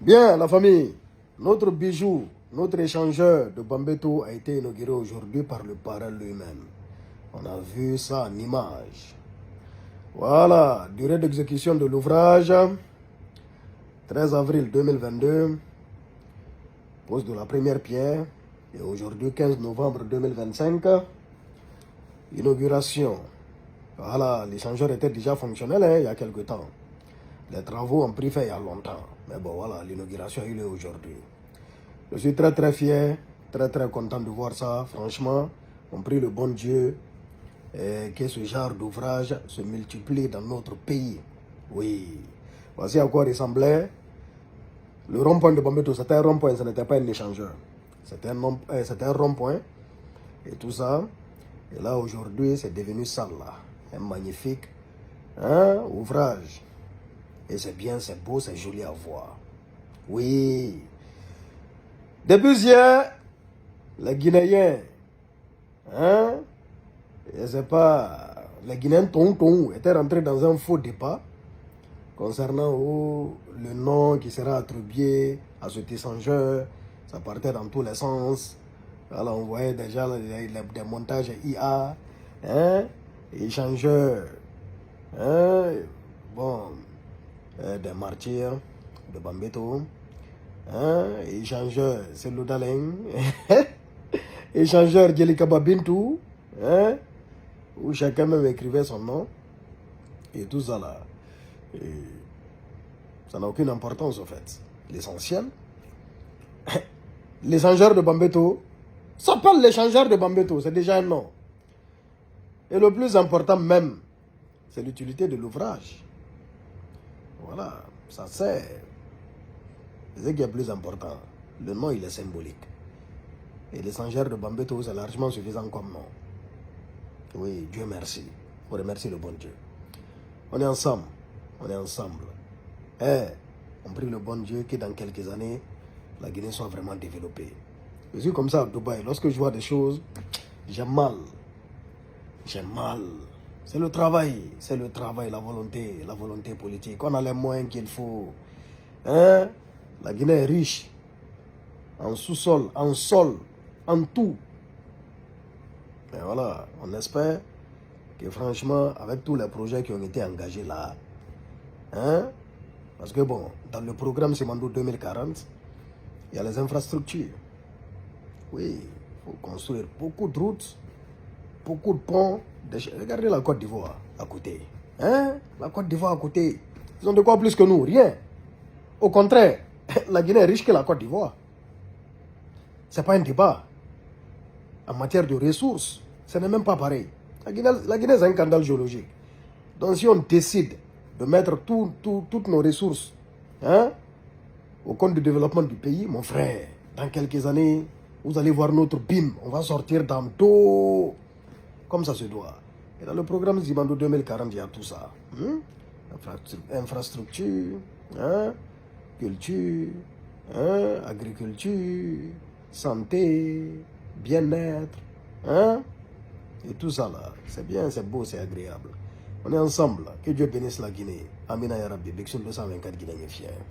Bien, la famille, notre bijou, notre échangeur de Bambeto a été inauguré aujourd'hui par le parrain lui-même. On a vu ça en image. Voilà, durée d'exécution de l'ouvrage, 13 avril 2022, pose de la première pierre, et aujourd'hui 15 novembre 2025, inauguration. Voilà, l'échangeur était déjà fonctionnel il y a quelques temps. Les travaux ont pris fin il y a longtemps. Mais bon, voilà, l'inauguration a eu lieu aujourd'hui. Je suis très fier, très content de voir ça. Franchement, on prie le bon Dieu que ce genre d'ouvrage se multiplie dans notre pays. Oui. Voici à quoi ressemblait le rond-point de Bambeto. C'était un rond-point, ce n'était pas un échangeur. C'était un rond-point. Et tout ça. Et là, aujourd'hui, c'est devenu ça, là. Un magnifique ouvrage. Et c'est bien, c'est beau, c'est joli à voir. Oui. Depuis hier, les Guinéens, je sais pas, les Guinéens étaient rentrés dans un faux débat concernant le nom qui sera attribué à cet échangeur. Ça partait dans tous les sens. Alors on voyait déjà des montages IA, échangeurs, bon, des martyrs de Bambeto, échangeur Selou Daleng, échangeur Djelika Babintou, où chacun même écrivait son nom, et tout ça là. Et ça n'a aucune importance au fait. L'essentiel, l'échangeur de Bambeto s'appelle l'échangeur de Bambeto, c'est déjà un nom. Et le plus important même, c'est l'utilité de l'ouvrage. Voilà, ça sert. C'est ce qui est plus important. Le nom, il est symbolique. Et l'échangeur de Bambeto, c'est largement suffisant comme nom. Oui, Dieu merci. On remercie le bon Dieu. On est ensemble. On est ensemble. On prie le bon Dieu que dans quelques années, la Guinée soit vraiment développée. Je suis comme ça à Dubaï. Lorsque je vois des choses, j'ai mal. J'ai mal. C'est le travail, la volonté politique. On a les moyens qu'il faut. La Guinée est riche. En sous-sol, en sol, en tout. Et voilà, on espère que franchement, avec tous les projets qui ont été engagés là, parce que bon, dans le programme Simandou 2040, il y a les infrastructures. Oui, il faut construire beaucoup de routes, beaucoup de ponts. Regardez la Côte d'Ivoire à côté. La Côte d'Ivoire à côté. Ils ont de quoi plus que nous? Rien. Au contraire, la Guinée est riche que la Côte d'Ivoire. Ce n'est pas un débat. En matière de ressources, ce n'est même pas pareil. La Guinée c'est un scandale géologique. Donc si on décide de mettre toutes nos ressources au compte du développement du pays, mon frère, dans quelques années, vous allez voir notre BIM. On va sortir dans tout comme ça se doit. Et dans le programme Zimando 2040, il y a tout ça. Infrastructure, culture, agriculture, santé, bien-être, et tout ça là. C'est bien, c'est beau, c'est agréable. On est ensemble. Que Dieu bénisse la Guinée. Amina ya Rabbi. Bexul 224 Guinéens fiers.